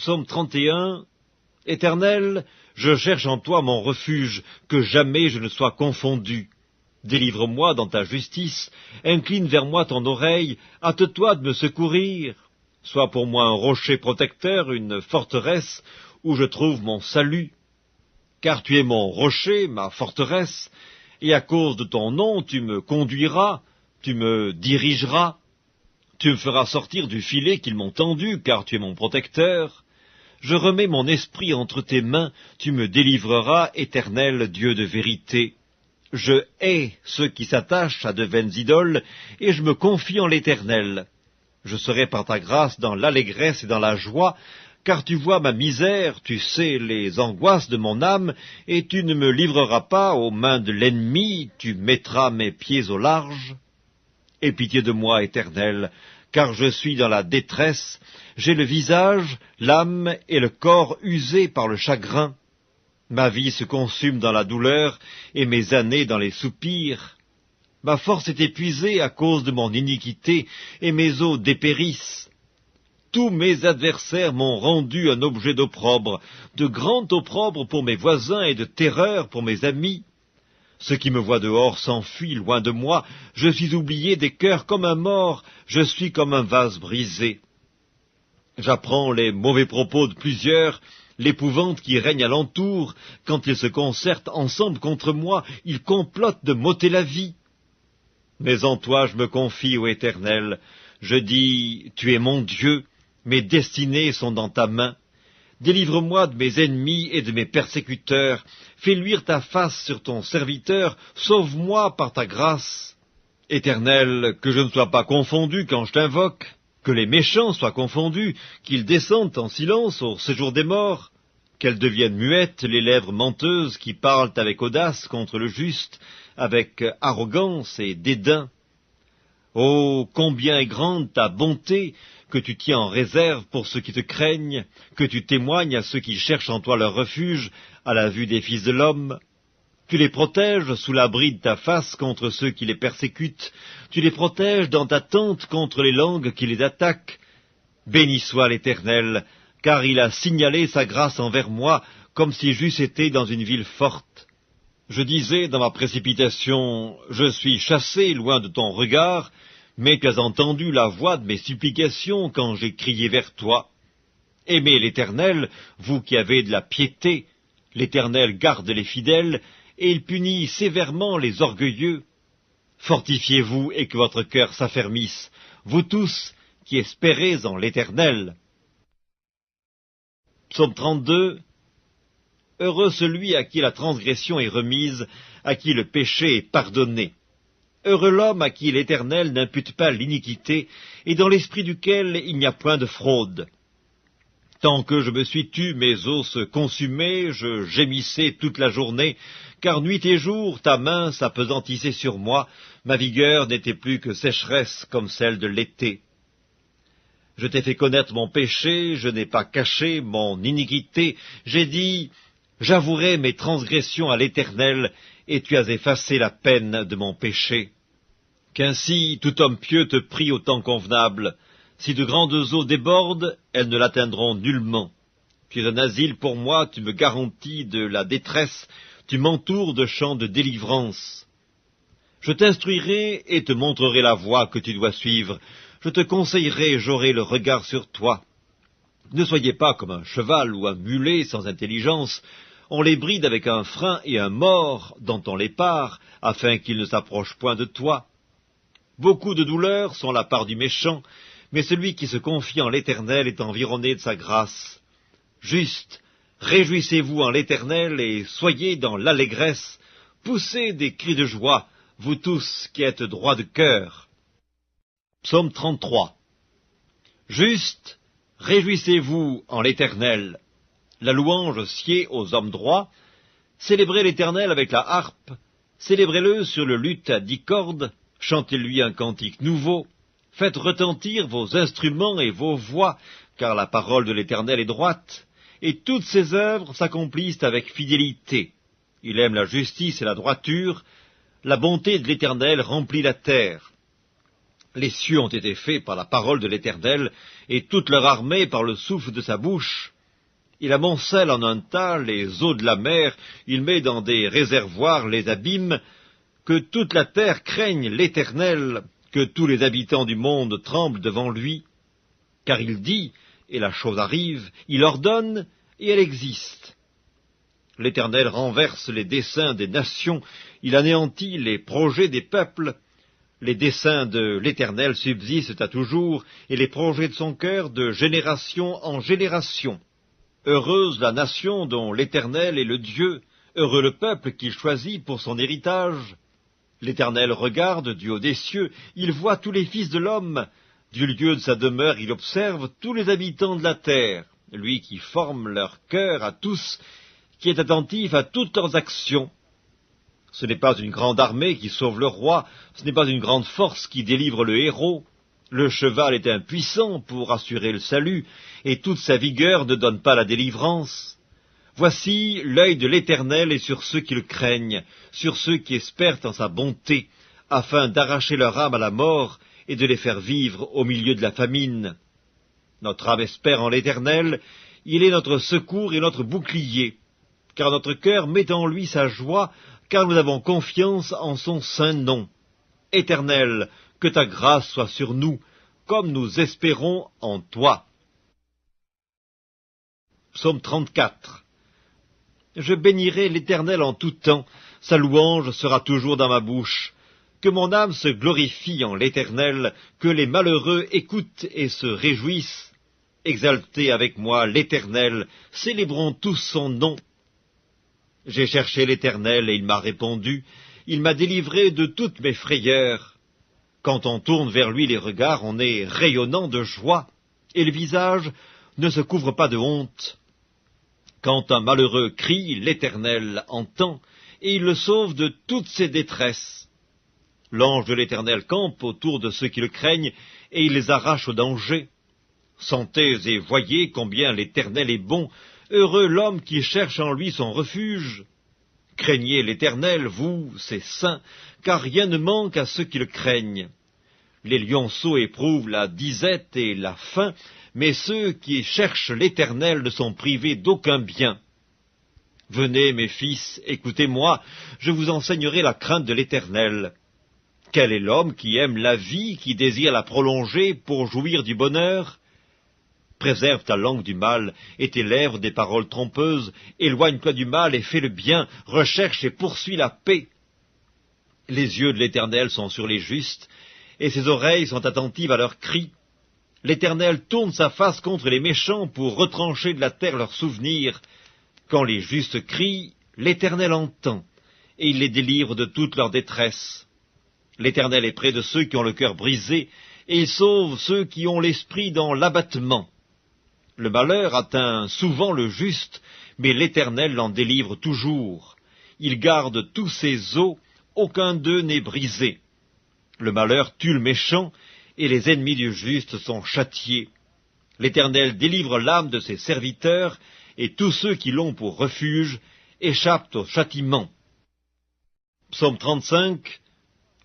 Psaume 31. Éternel, je cherche en toi mon refuge, que jamais je ne sois confondu. Délivre-moi dans ta justice, incline vers moi ton oreille, hâte-toi de me secourir. Sois pour moi un rocher protecteur, une forteresse, où je trouve mon salut. Car tu es mon rocher, ma forteresse, et à cause de ton nom tu me conduiras, tu me dirigeras. Tu me feras sortir du filet qu'ils m'ont tendu, car tu es mon protecteur. Je remets mon esprit entre tes mains, tu me délivreras, Éternel Dieu de vérité. Je hais ceux qui s'attachent à de vaines idoles, et je me confie en l'Éternel. Je serai par ta grâce dans l'allégresse et dans la joie, car tu vois ma misère, tu sais les angoisses de mon âme, et tu ne me livreras pas aux mains de l'ennemi, tu mettras mes pieds au large. Aie pitié de moi, Éternel, car je suis dans la détresse, j'ai le visage, l'âme et le corps usés par le chagrin. Ma vie se consume dans la douleur, et mes années dans les soupirs. Ma force est épuisée à cause de mon iniquité, et mes os dépérissent. Tous mes adversaires m'ont rendu un objet d'opprobre, de grand opprobre pour mes voisins et de terreur pour mes amis. Ceux qui me voient dehors s'enfuient loin de moi, je suis oublié des cœurs comme un mort, je suis comme un vase brisé. J'apprends les mauvais propos de plusieurs, l'épouvante qui règne alentour, quand ils se concertent ensemble contre moi, ils complotent de m'ôter la vie. Mais en toi je me confie, ô Éternel, je dis, tu es mon Dieu, mes destinées sont dans ta main. Délivre-moi de mes ennemis et de mes persécuteurs, fais luire ta face sur ton serviteur, sauve-moi par ta grâce. Éternel, que je ne sois pas confondu quand je t'invoque, que les méchants soient confondus, qu'ils descendent en silence au séjour des morts, qu'elles deviennent muettes les lèvres menteuses qui parlent avec audace contre le juste, avec arrogance et dédain. Oh, combien est grande ta bonté, que tu tiens en réserve pour ceux qui te craignent, que tu témoignes à ceux qui cherchent en toi leur refuge, à la vue des fils de l'homme. Tu les protèges sous l'abri de ta face contre ceux qui les persécutent, tu les protèges dans ta tente contre les langues qui les attaquent. Béni soit l'Éternel, car il a signalé sa grâce envers moi, comme si j'eusse été dans une ville forte. Je disais dans ma précipitation, je suis chassé loin de ton regard, mais tu as entendu la voix de mes supplications quand j'ai crié vers toi. Aimez l'Éternel, vous qui avez de la piété. L'Éternel garde les fidèles, et il punit sévèrement les orgueilleux. Fortifiez-vous et que votre cœur s'affermisse, vous tous qui espérez en l'Éternel. Psaume 32. Heureux celui à qui la transgression est remise, à qui le péché est pardonné. Heureux l'homme à qui l'Éternel n'impute pas l'iniquité, et dans l'esprit duquel il n'y a point de fraude. Tant que je me suis tu, mes os se consumaient, je gémissais toute la journée, car nuit et jour ta main s'apesantissait sur moi, ma vigueur n'était plus que sécheresse comme celle de l'été. Je t'ai fait connaître mon péché, je n'ai pas caché mon iniquité, j'ai dit, j'avouerai mes transgressions à l'Éternel, et tu as effacé la peine de mon péché. Qu'ainsi tout homme pieux te prie au temps convenable. Si de grandes eaux débordent, elles ne l'atteindront nullement. Tu es un asile pour moi, tu me garantis de la détresse, tu m'entoures de chants de délivrance. Je t'instruirai et te montrerai la voie que tu dois suivre. Je te conseillerai, j'aurai le regard sur toi. Ne soyez pas comme un cheval ou un mulet sans intelligence. On les bride avec un frein et un mors dont on les pare, afin qu'ils ne s'approchent point de toi. Beaucoup de douleurs sont la part du méchant, mais celui qui se confie en l'Éternel est environné de sa grâce. Juste, réjouissez-vous en l'Éternel et soyez dans l'allégresse, poussez des cris de joie, vous tous qui êtes droits de cœur. Psaume 33. Juste, réjouissez-vous en l'Éternel. La louange sied aux hommes droits. Célébrez l'Éternel avec la harpe, célébrez-le sur le luth à 10 cordes, chantez-lui un cantique nouveau, faites retentir vos instruments et vos voix, car la parole de l'Éternel est droite, et toutes ses œuvres s'accomplissent avec fidélité. Il aime la justice et la droiture, la bonté de l'Éternel remplit la terre. Les cieux ont été faits par la parole de l'Éternel, et toute leur armée par le souffle de sa bouche. Il amoncelle en un tas les eaux de la mer, il met dans des réservoirs les abîmes. Que toute la terre craigne l'Éternel, que tous les habitants du monde tremblent devant lui. Car il dit, et la chose arrive, il ordonne, et elle existe. L'Éternel renverse les desseins des nations, il anéantit les projets des peuples. Les desseins de l'Éternel subsistent à toujours, et les projets de son cœur de génération en génération. Heureuse la nation dont l'Éternel est le Dieu, heureux le peuple qu'il choisit pour son héritage. L'Éternel regarde du haut des cieux, il voit tous les fils de l'homme. Du lieu de sa demeure, il observe tous les habitants de la terre, lui qui forme leur cœur à tous, qui est attentif à toutes leurs actions. Ce n'est pas une grande armée qui sauve le roi, ce n'est pas une grande force qui délivre le héros. Le cheval est impuissant pour assurer le salut, et toute sa vigueur ne donne pas la délivrance. Voici l'œil de l'Éternel est sur ceux qui le craignent, sur ceux qui espèrent en sa bonté, afin d'arracher leur âme à la mort et de les faire vivre au milieu de la famine. Notre âme espère en l'Éternel, il est notre secours et notre bouclier, car notre cœur met en lui sa joie, car nous avons confiance en son saint nom. Éternel, que ta grâce soit sur nous, comme nous espérons en toi. Psaume 34. Je bénirai l'Éternel en tout temps, sa louange sera toujours dans ma bouche. Que mon âme se glorifie en l'Éternel, que les malheureux écoutent et se réjouissent. Exaltez avec moi l'Éternel, célébrons tous son nom. J'ai cherché l'Éternel et il m'a répondu, il m'a délivré de toutes mes frayeurs. Quand on tourne vers lui les regards, on est rayonnant de joie, et le visage ne se couvre pas de honte. Quand un malheureux crie, l'Éternel entend, et il le sauve de toutes ses détresses. L'ange de l'Éternel campe autour de ceux qui le craignent, et il les arrache au danger. Sentez et voyez combien l'Éternel est bon, heureux l'homme qui cherche en lui son refuge. Craignez l'Éternel, vous, ses saints, car rien ne manque à ceux qui le craignent. Les lionceaux éprouvent la disette et la faim, mais ceux qui cherchent l'Éternel ne sont privés d'aucun bien. Venez, mes fils, écoutez-moi, je vous enseignerai la crainte de l'Éternel. Quel est l'homme qui aime la vie, qui désire la prolonger pour jouir du bonheur? Préserve ta langue du mal, et tes lèvres des paroles trompeuses, éloigne-toi du mal et fais le bien, recherche et poursuis la paix. Les yeux de l'Éternel sont sur les justes, et ses oreilles sont attentives à leurs cris. L'Éternel tourne sa face contre les méchants pour retrancher de la terre leurs souvenirs. Quand les justes crient, l'Éternel entend, et il les délivre de toute leur détresse. L'Éternel est près de ceux qui ont le cœur brisé, et il sauve ceux qui ont l'esprit dans l'abattement. Le malheur atteint souvent le juste, mais l'Éternel l'en délivre toujours. Il garde tous ses os, aucun d'eux n'est brisé. Le malheur tue le méchant, et les ennemis du juste sont châtiés. L'Éternel délivre l'âme de ses serviteurs, et tous ceux qui l'ont pour refuge échappent au châtiment. Psaume 35.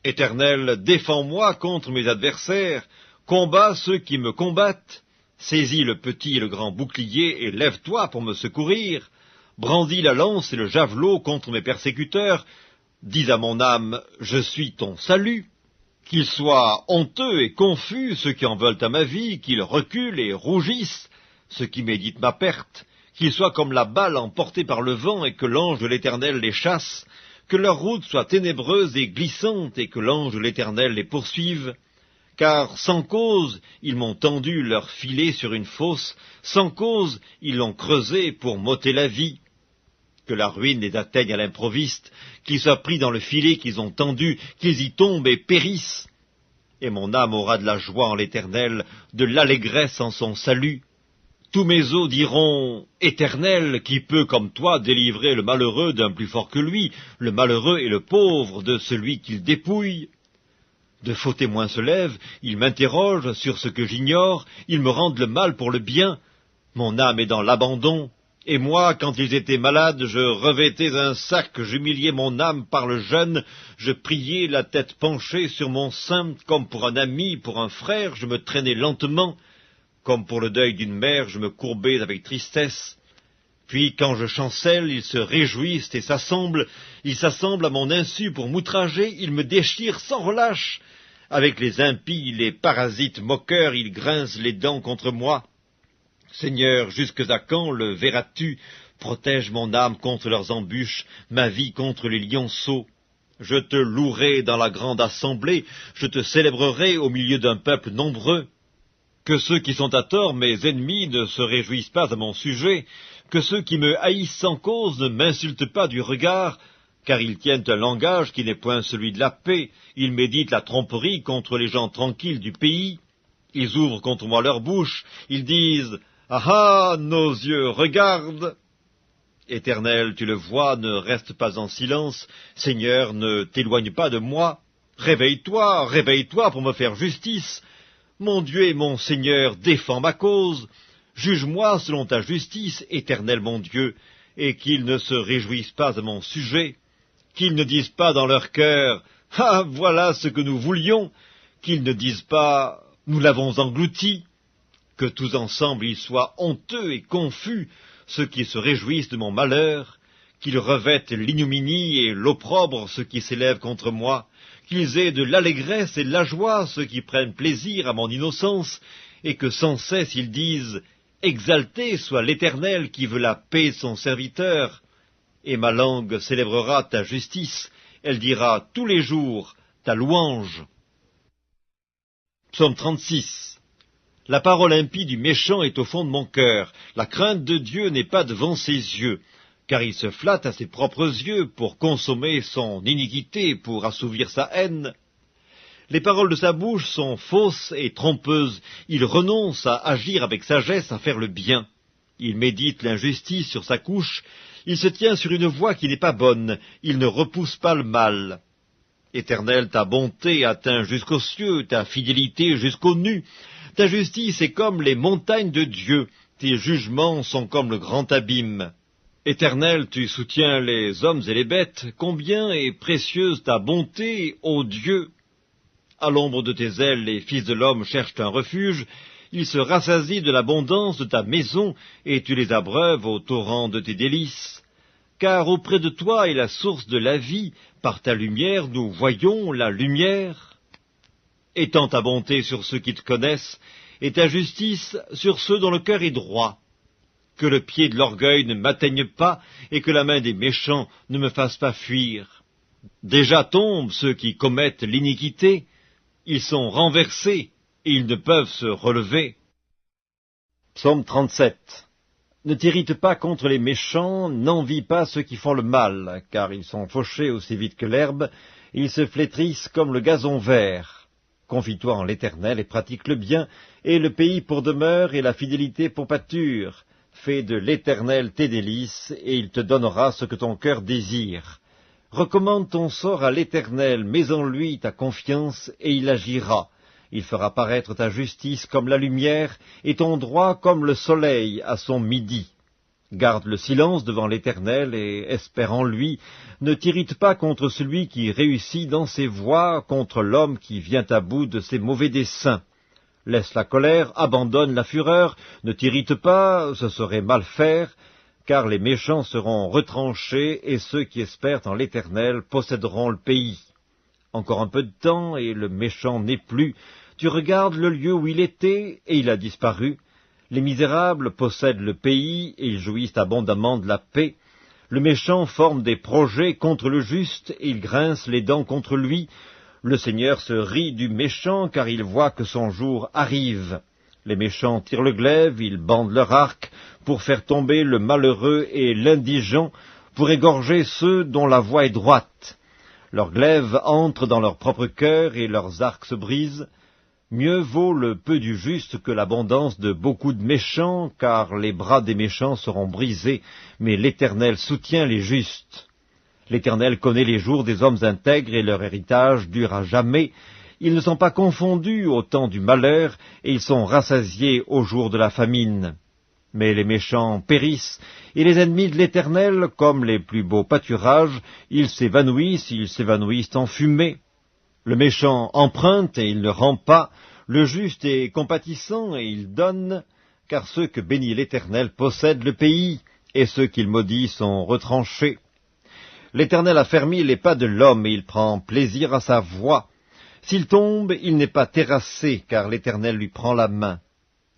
Éternel, défends-moi contre mes adversaires, combats ceux qui me combattent. Saisis le petit et le grand bouclier, et lève-toi pour me secourir. Brandis la lance et le javelot contre mes persécuteurs. Dis à mon âme, je suis ton salut. Qu'ils soient honteux et confus, ceux qui en veulent à ma vie, qu'ils reculent et rougissent, ceux qui méditent ma perte, qu'ils soient comme la balle emportée par le vent et que l'ange de l'Éternel les chasse, que leur route soit ténébreuse et glissante et que l'ange de l'Éternel les poursuive. Car sans cause, ils m'ont tendu leur filet sur une fosse, sans cause, ils l'ont creusé pour m'ôter la vie. Que la ruine les atteigne à l'improviste, qu'ils soient pris dans le filet qu'ils ont tendu, qu'ils y tombent et périssent. Et mon âme aura de la joie en l'Éternel, de l'allégresse en son salut. Tous mes os diront, Éternel, qui peut comme toi délivrer le malheureux d'un plus fort que lui, le malheureux et le pauvre de celui qu'il dépouille. De faux témoins se lèvent, ils m'interrogent sur ce que j'ignore, ils me rendent le mal pour le bien. Mon âme est dans l'abandon. Et moi, quand ils étaient malades, je revêtais un sac, j'humiliais mon âme par le jeûne, je priais la tête penchée sur mon sein, comme pour un ami, pour un frère, je me traînais lentement, comme pour le deuil d'une mère, je me courbais avec tristesse. Puis, quand je chancelle, ils se réjouissent et s'assemblent. Ils s'assemblent à mon insu pour m'outrager. Ils me déchirent sans relâche. Avec les impies, les parasites moqueurs, ils grincent les dents contre moi. Seigneur, jusque à quand le verras-tu? Protège mon âme contre leurs embûches, ma vie contre les lionceaux. Je te louerai dans la grande assemblée, je te célébrerai au milieu d'un peuple nombreux. Que ceux qui sont à tort, mes ennemis, ne se réjouissent pas à mon sujet, que ceux qui me haïssent sans cause ne m'insultent pas du regard, car ils tiennent un langage qui n'est point celui de la paix, ils méditent la tromperie contre les gens tranquilles du pays, ils ouvrent contre moi leur bouche, ils disent « Ah ah, nos yeux regardent !» Éternel, tu le vois, ne reste pas en silence, Seigneur, ne t'éloigne pas de moi, réveille-toi, réveille-toi pour me faire justice. Mon Dieu et mon Seigneur, défends ma cause. Juge-moi selon ta justice, Éternel mon Dieu, et qu'ils ne se réjouissent pas à mon sujet, qu'ils ne disent pas dans leur cœur « Ah, voilà ce que nous voulions », qu'ils ne disent pas « Nous l'avons englouti », que tous ensemble ils soient honteux et confus, ceux qui se réjouissent de mon malheur, qu'ils revêtent l'ignominie et l'opprobre ceux qui s'élèvent contre moi, qu'ils aient de l'allégresse et de la joie ceux qui prennent plaisir à mon innocence, et que sans cesse ils disent « Exalté soit l'Éternel qui veut la paix de son serviteur ». Et ma langue célébrera ta justice, elle dira tous les jours ta louange. Psaume 36. La parole impie du méchant est au fond de mon cœur, la crainte de Dieu n'est pas devant ses yeux, car il se flatte à ses propres yeux pour consommer son iniquité, pour assouvir sa haine. Les paroles de sa bouche sont fausses et trompeuses, il renonce à agir avec sagesse, à faire le bien. Il médite l'injustice sur sa couche, il se tient sur une voie qui n'est pas bonne, il ne repousse pas le mal. Éternel, ta bonté atteint jusqu'aux cieux, ta fidélité jusqu'aux nues. Ta justice est comme les montagnes de Dieu, tes jugements sont comme le grand abîme. Éternel, tu soutiens les hommes et les bêtes, combien est précieuse ta bonté, ô Dieu! À l'ombre de tes ailes, les fils de l'homme cherchent un refuge, ils se rassasient de l'abondance de ta maison, et tu les abreuves au torrent de tes délices. Car auprès de toi est la source de la vie, par ta lumière nous voyons la lumière. Étends ta bonté sur ceux qui te connaissent, et ta justice sur ceux dont le cœur est droit. Que le pied de l'orgueil ne m'atteigne pas, et que la main des méchants ne me fasse pas fuir. Déjà tombent ceux qui commettent l'iniquité, ils sont renversés, et ils ne peuvent se relever. Psaume 37. Ne t'irrite pas contre les méchants, n'envie pas ceux qui font le mal, car ils sont fauchés aussi vite que l'herbe, ils se flétrissent comme le gazon vert. Confie-toi en l'Éternel et pratique le bien, et le pays pour demeure et la fidélité pour pâture. Fais de l'Éternel tes délices, et il te donnera ce que ton cœur désire. Recommande ton sort à l'Éternel, mets en lui ta confiance, et il agira. Il fera paraître ta justice comme la lumière, et ton droit comme le soleil à son midi. Garde le silence devant l'Éternel, et espère en lui. Ne t'irrite pas contre celui qui réussit dans ses voies, contre l'homme qui vient à bout de ses mauvais desseins. Laisse la colère, abandonne la fureur, ne t'irrite pas, ce serait mal faire, car les méchants seront retranchés, et ceux qui espèrent en l'Éternel posséderont le pays. Encore un peu de temps, et le méchant n'est plus. Tu regardes le lieu où il était, et il a disparu. Les misérables possèdent le pays, et ils jouissent abondamment de la paix. Le méchant forme des projets contre le juste, et il grince les dents contre lui. Le Seigneur se rit du méchant, car il voit que son jour arrive. Les méchants tirent le glaive, ils bandent leur arc, pour faire tomber le malheureux et l'indigent, pour égorger ceux dont la voie est droite. Leurs glaives entrent dans leur propre cœur, et leurs arcs se brisent. Mieux vaut le peu du juste que l'abondance de beaucoup de méchants, car les bras des méchants seront brisés, mais l'Éternel soutient les justes. L'Éternel connaît les jours des hommes intègres, et leur héritage dure à jamais. Ils ne sont pas confondus au temps du malheur, et ils sont rassasiés au jour de la famine. Mais les méchants périssent, et les ennemis de l'Éternel, comme les plus beaux pâturages, ils s'évanouissent en fumée. Le méchant emprunte et il ne rend pas, le juste est compatissant et il donne, car ceux que bénit l'Éternel possèdent le pays, et ceux qu'il maudit sont retranchés. L'Éternel a fermé les pas de l'homme, et il prend plaisir à sa voie. S'il tombe, il n'est pas terrassé, car l'Éternel lui prend la main.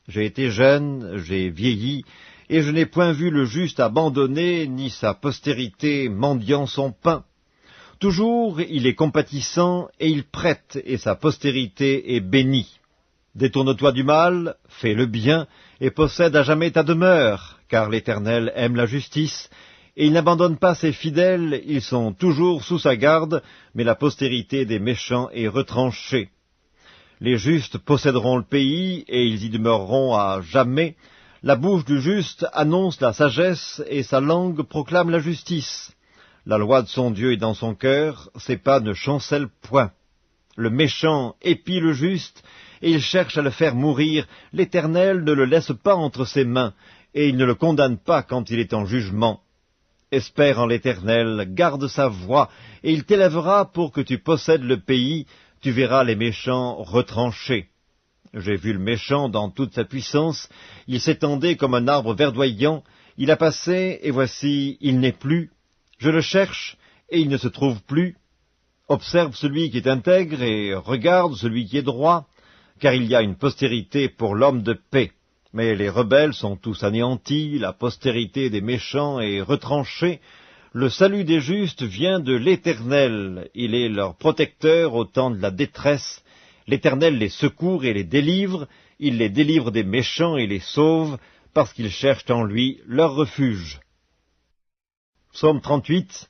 J'ai été jeune, j'ai vieilli, et je n'ai point vu le juste abandonné, ni sa postérité mendiant son pain. Toujours il est compatissant, et il prête, et sa postérité est bénie. Détourne-toi du mal, fais le bien, et possède à jamais ta demeure, car l'Éternel aime la justice, et il n'abandonne pas ses fidèles, ils sont toujours sous sa garde, mais la postérité des méchants est retranchée. Les justes posséderont le pays, et ils y demeureront à jamais. La bouche du juste annonce la sagesse, et sa langue proclame la justice. La loi de son Dieu est dans son cœur, ses pas ne chancellent point. Le méchant épie le juste, et il cherche à le faire mourir. L'Éternel ne le laisse pas entre ses mains, et il ne le condamne pas quand il est en jugement. Espère en l'Éternel, garde sa voie, et il t'élèvera pour que tu possèdes le pays, tu verras les méchants retranchés. J'ai vu le méchant dans toute sa puissance, il s'étendait comme un arbre verdoyant, il a passé, et voici, il n'est plus. Je le cherche, et il ne se trouve plus. Observe celui qui est intègre, et regarde celui qui est droit, car il y a une postérité pour l'homme de paix. Mais les rebelles sont tous anéantis, la postérité des méchants est retranchée. Le salut des justes vient de l'Éternel, il est leur protecteur au temps de la détresse. L'Éternel les secourt et les délivre, il les délivre des méchants et les sauve, parce qu'ils cherchent en lui leur refuge. Psaume 38.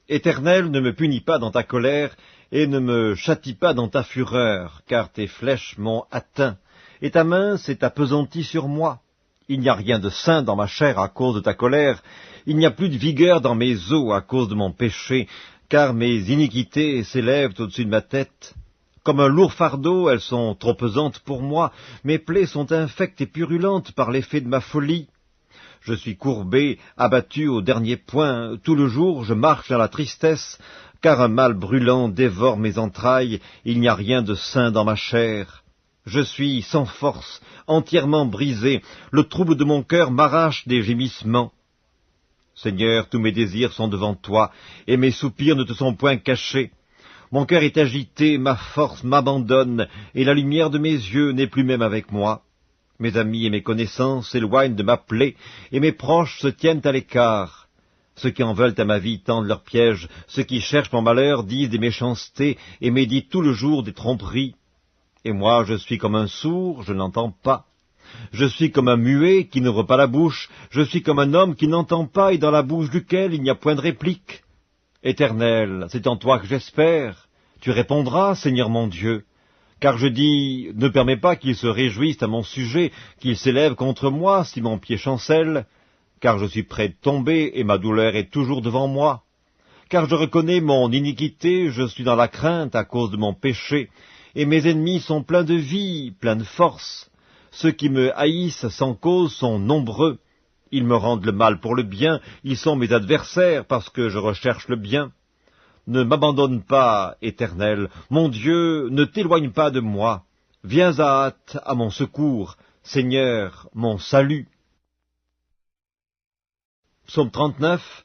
Éternel, ne me punis pas dans ta colère, et ne me châtie pas dans ta fureur, car tes flèches m'ont atteint, et ta main s'est appesantie sur moi. Il n'y a rien de sain dans ma chair à cause de ta colère, il n'y a plus de vigueur dans mes os à cause de mon péché, car mes iniquités s'élèvent au-dessus de ma tête. Comme un lourd fardeau, elles sont trop pesantes pour moi, mes plaies sont infectes et purulentes par l'effet de ma folie. Je suis courbé, abattu au dernier point, tout le jour je marche dans la tristesse, car un mal brûlant dévore mes entrailles, il n'y a rien de sain dans ma chair. Je suis sans force, entièrement brisé, le trouble de mon cœur m'arrache des gémissements. Seigneur, tous mes désirs sont devant toi, et mes soupirs ne te sont point cachés. Mon cœur est agité, ma force m'abandonne, et la lumière de mes yeux n'est plus même avec moi. Mes amis et mes connaissances s'éloignent de ma plaie, et mes proches se tiennent à l'écart. Ceux qui en veulent à ma vie tendent leurs pièges, ceux qui cherchent mon malheur disent des méchancetés, et méditent tout le jour des tromperies. Et moi je suis comme un sourd, je n'entends pas. Je suis comme un muet qui n'ouvre pas la bouche, je suis comme un homme qui n'entend pas et dans la bouche duquel il n'y a point de réplique. Éternel, c'est en toi que j'espère. Tu répondras, Seigneur mon Dieu. Car je dis, ne permets pas qu'ils se réjouissent à mon sujet, qu'ils s'élèvent contre moi si mon pied chancelle, car je suis près de tomber et ma douleur est toujours devant moi. Car je reconnais mon iniquité, je suis dans la crainte à cause de mon péché, et mes ennemis sont pleins de vie, pleins de force. Ceux qui me haïssent sans cause sont nombreux. Ils me rendent le mal pour le bien, ils sont mes adversaires parce que je recherche le bien. Ne m'abandonne pas, Éternel, mon Dieu, ne t'éloigne pas de moi. Viens à hâte à mon secours, Seigneur, mon salut. Psaume 39.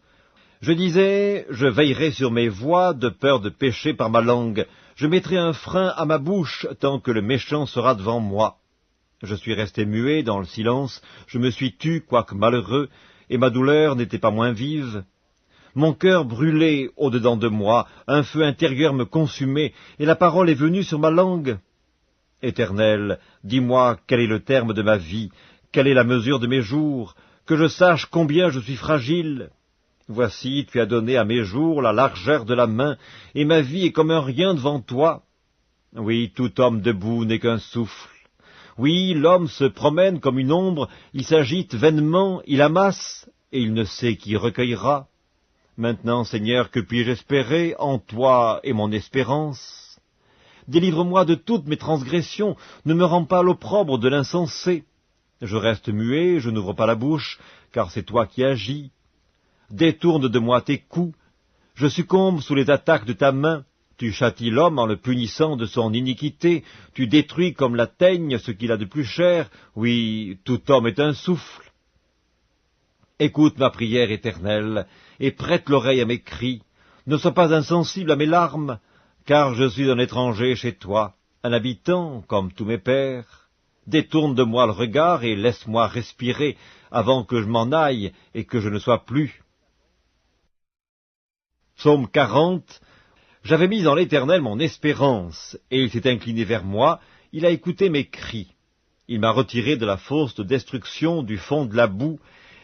Je disais, je veillerai sur mes voies, de peur de pécher par ma langue. Je mettrai un frein à ma bouche, tant que le méchant sera devant moi. Je suis resté muet dans le silence, je me suis tu, quoique malheureux, et ma douleur n'était pas moins vive. Mon cœur brûlait au-dedans de moi, un feu intérieur me consumait, et la parole est venue sur ma langue. Éternel, dis-moi quel est le terme de ma vie, quelle est la mesure de mes jours, que je sache combien je suis fragile. Voici, tu as donné à mes jours la largeur de la main, et ma vie est comme un rien devant toi. Oui, tout homme debout n'est qu'un souffle. Oui, l'homme se promène comme une ombre, il s'agite vainement, il amasse, et il ne sait qui recueillera. Maintenant, Seigneur, que puis-je espérer? En toi est mon espérance. Délivre-moi de toutes mes transgressions, ne me rends pas l'opprobre de l'insensé. Je reste muet, je n'ouvre pas la bouche, car c'est toi qui agis. Détourne de moi tes coups, je succombe sous les attaques de ta main. Tu châties l'homme en le punissant de son iniquité, tu détruis comme la teigne ce qu'il a de plus cher. Oui, tout homme est un souffle. Écoute ma prière éternelle, et prête l'oreille à mes cris. Ne sois pas insensible à mes larmes, car je suis un étranger chez toi, un habitant comme tous mes pères. Détourne de moi le regard et laisse-moi respirer avant que je m'en aille et que je ne sois plus. Psaume 40. J'avais mis en l'Éternel mon espérance, et il s'est incliné vers moi, il a écouté mes cris. Il m'a retiré de la fosse de destruction, du fond de la boue,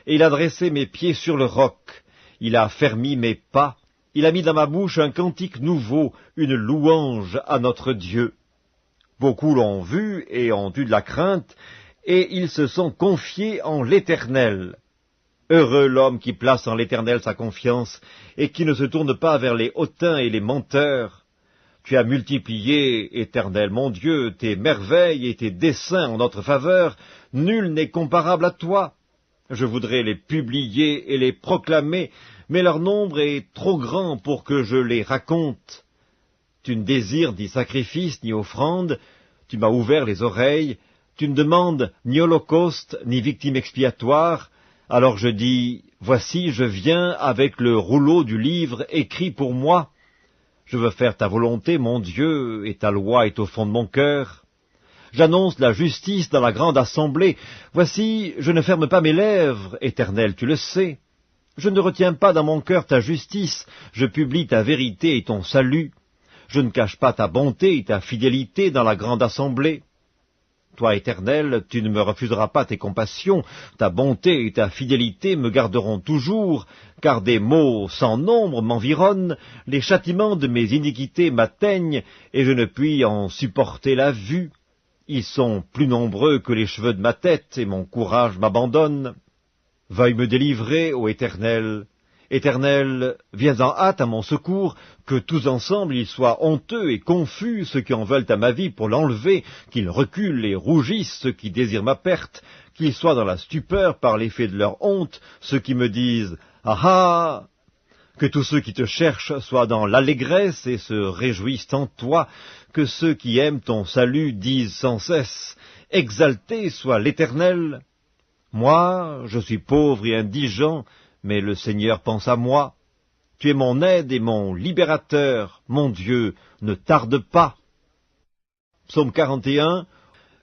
et il a dressé mes pieds sur le roc. Il a affermi mes pas, il a mis dans ma bouche un cantique nouveau, une louange à notre Dieu. Beaucoup l'ont vu et ont eu de la crainte, et ils se sont confiés en l'Éternel. Heureux l'homme qui place en l'Éternel sa confiance, et qui ne se tourne pas vers les hautains et les menteurs. Tu as multiplié, Éternel mon Dieu, tes merveilles et tes desseins en notre faveur, nul n'est comparable à toi. Je voudrais les publier et les proclamer, mais leur nombre est trop grand pour que je les raconte. Tu ne désires ni sacrifice ni offrande, tu m'as ouvert les oreilles, tu ne demandes ni holocauste ni victime expiatoire, alors je dis, voici je viens avec le rouleau du livre écrit pour moi. Je veux faire ta volonté, mon Dieu, et ta loi est au fond de mon cœur. J'annonce la justice dans la grande assemblée. Voici, je ne ferme pas mes lèvres, Éternel, tu le sais. Je ne retiens pas dans mon cœur ta justice, je publie ta vérité et ton salut. Je ne cache pas ta bonté et ta fidélité dans la grande assemblée. Toi, Éternel, tu ne me refuseras pas tes compassions, ta bonté et ta fidélité me garderont toujours, car des maux sans nombre m'environnent, les châtiments de mes iniquités m'atteignent, et je ne puis en supporter la vue. Ils sont plus nombreux que les cheveux de ma tête, et mon courage m'abandonne. Veuille me délivrer, ô Éternel. Éternel, viens en hâte à mon secours, que tous ensemble ils soient honteux et confus, ceux qui en veulent à ma vie pour l'enlever, qu'ils reculent et rougissent, ceux qui désirent ma perte, qu'ils soient dans la stupeur par l'effet de leur honte, ceux qui me disent « Ah ah !» Que tous ceux qui te cherchent soient dans l'allégresse et se réjouissent en toi, que ceux qui aiment ton salut disent sans cesse « Exalté soit l'Éternel !» Moi, je suis pauvre et indigent, mais le Seigneur pense à moi. Tu es mon aide et mon libérateur, mon Dieu, ne tarde pas. Psaume 41.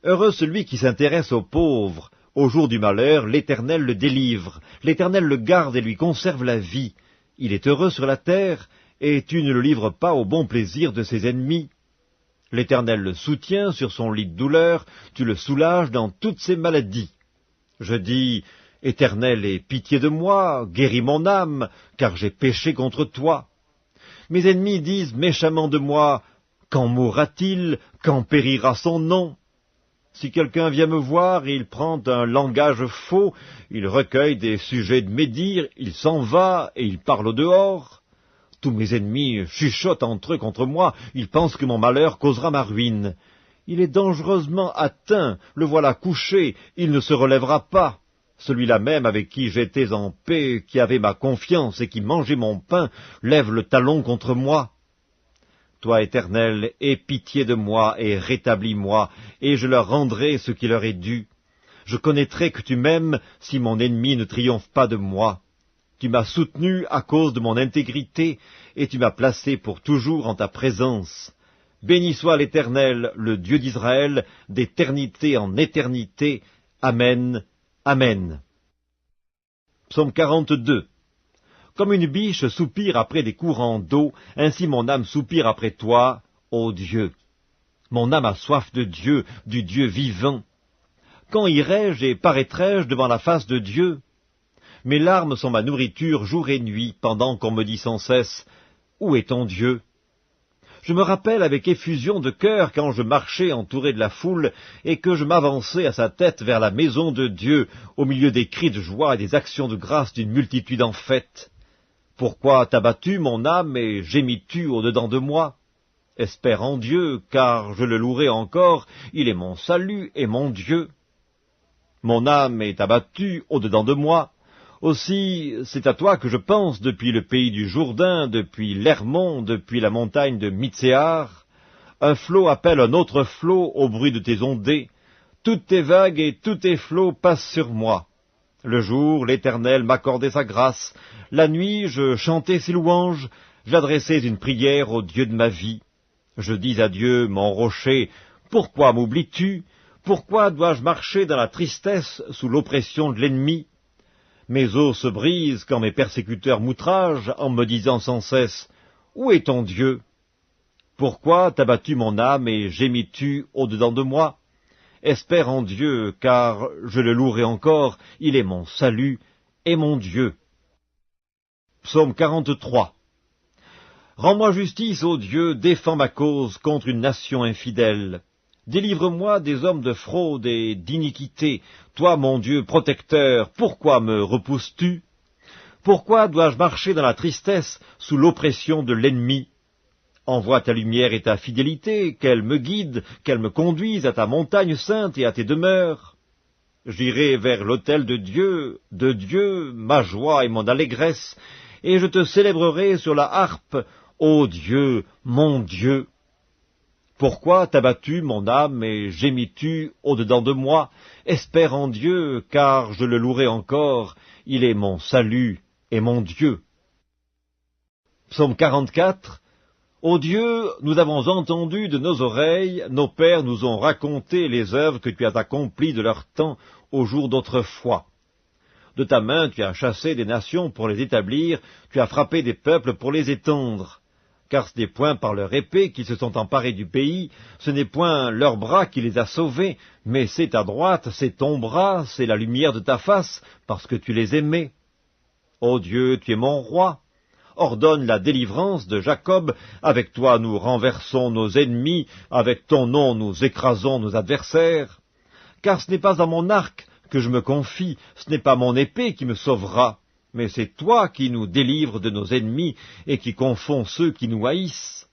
Heureux celui qui s'intéresse aux pauvres. Au jour du malheur, l'Éternel le délivre. L'Éternel le garde et lui conserve la vie. Il est heureux sur la terre, et tu ne le livres pas au bon plaisir de ses ennemis. L'Éternel le soutient sur son lit de douleur, tu le soulages dans toutes ses maladies. Je dis, Éternel, aie pitié de moi, guéris mon âme, car j'ai péché contre toi. Mes ennemis disent méchamment de moi, quand mourra-t-il, quand périra son nom? Si quelqu'un vient me voir et il prend un langage faux, il recueille des sujets de médire, il s'en va et il parle au dehors. Tous mes ennemis chuchotent entre eux contre moi, ils pensent que mon malheur causera ma ruine. Il est dangereusement atteint, le voilà couché, il ne se relèvera pas. Celui-là même avec qui j'étais en paix, qui avait ma confiance et qui mangeait mon pain, lève le talon contre moi. Toi, Éternel, aie pitié de moi et rétablis-moi, et je leur rendrai ce qui leur est dû. Je connaîtrai que tu m'aimes si mon ennemi ne triomphe pas de moi. Tu m'as soutenu à cause de mon intégrité, et tu m'as placé pour toujours en ta présence. Béni soit l'Éternel, le Dieu d'Israël, d'éternité en éternité. Amen. Amen. Psaume 42. Comme une biche soupire après des courants d'eau, ainsi mon âme soupire après toi, ô Dieu. Mon âme a soif de Dieu, du Dieu vivant. Quand irai-je et paraîtrai-je devant la face de Dieu? Mes larmes sont ma nourriture jour et nuit, pendant qu'on me dit sans cesse, « Où est ton Dieu ?» Je me rappelle avec effusion de cœur quand je marchais entouré de la foule et que je m'avançais à sa tête vers la maison de Dieu, au milieu des cris de joie et des actions de grâce d'une multitude en fête. Pourquoi t'as-tu, mon âme, et gémis-tu au-dedans de moi? Espère en Dieu, car je le louerai encore, il est mon salut et mon Dieu. Mon âme est abattue au-dedans de moi. Aussi, c'est à toi que je pense depuis le pays du Jourdain, depuis l'Hermon, depuis la montagne de Mitséar. Un flot appelle un autre flot au bruit de tes ondées. Toutes tes vagues et tous tes flots passent sur moi. Le jour, l'Éternel m'accordait sa grâce. La nuit, je chantais ses louanges. J'adressais une prière au Dieu de ma vie. Je dis à Dieu, mon rocher, pourquoi m'oublies-tu? Pourquoi dois-je marcher dans la tristesse sous l'oppression de l'ennemi? Mes os se brisent quand mes persécuteurs m'outragent en me disant sans cesse, où est ton Dieu? Pourquoi t'as battu mon âme et gémis-tu au-dedans de moi? Espère en Dieu, car je le louerai encore, il est mon salut et mon Dieu. Psaume 43. Rends-moi justice, ô Dieu, défends ma cause contre une nation infidèle. Délivre-moi des hommes de fraude et d'iniquité. Toi, mon Dieu protecteur, pourquoi me repousses-tu? Pourquoi dois-je marcher dans la tristesse sous l'oppression de l'ennemi? Envoie ta lumière et ta fidélité, qu'elle me guide, qu'elle me conduise à ta montagne sainte et à tes demeures. J'irai vers l'autel de Dieu, ma joie et mon allégresse, et je te célébrerai sur la harpe, ô Dieu, mon Dieu. Pourquoi t'as battu mon âme et gémis-tu au-dedans de moi? Espère en Dieu, car je le louerai encore, il est mon salut et mon Dieu. Psaume 44. Ô Dieu, nous avons entendu de nos oreilles, nos pères nous ont raconté les œuvres que tu as accomplies de leur temps au jour d'autrefois. De ta main tu as chassé des nations pour les établir, tu as frappé des peuples pour les étendre. Car ce n'est point par leur épée qu'ils se sont emparés du pays, ce n'est point leur bras qui les a sauvés, mais c'est ta droite, c'est ton bras, c'est la lumière de ta face, parce que tu les aimais. Ô Dieu, tu es mon roi. Ordonne la délivrance de Jacob, avec toi nous renversons nos ennemis, avec ton nom nous écrasons nos adversaires. Car ce n'est pas à mon arc que je me confie, ce n'est pas mon épée qui me sauvera, mais c'est toi qui nous délivres de nos ennemis et qui confonds ceux qui nous haïssent.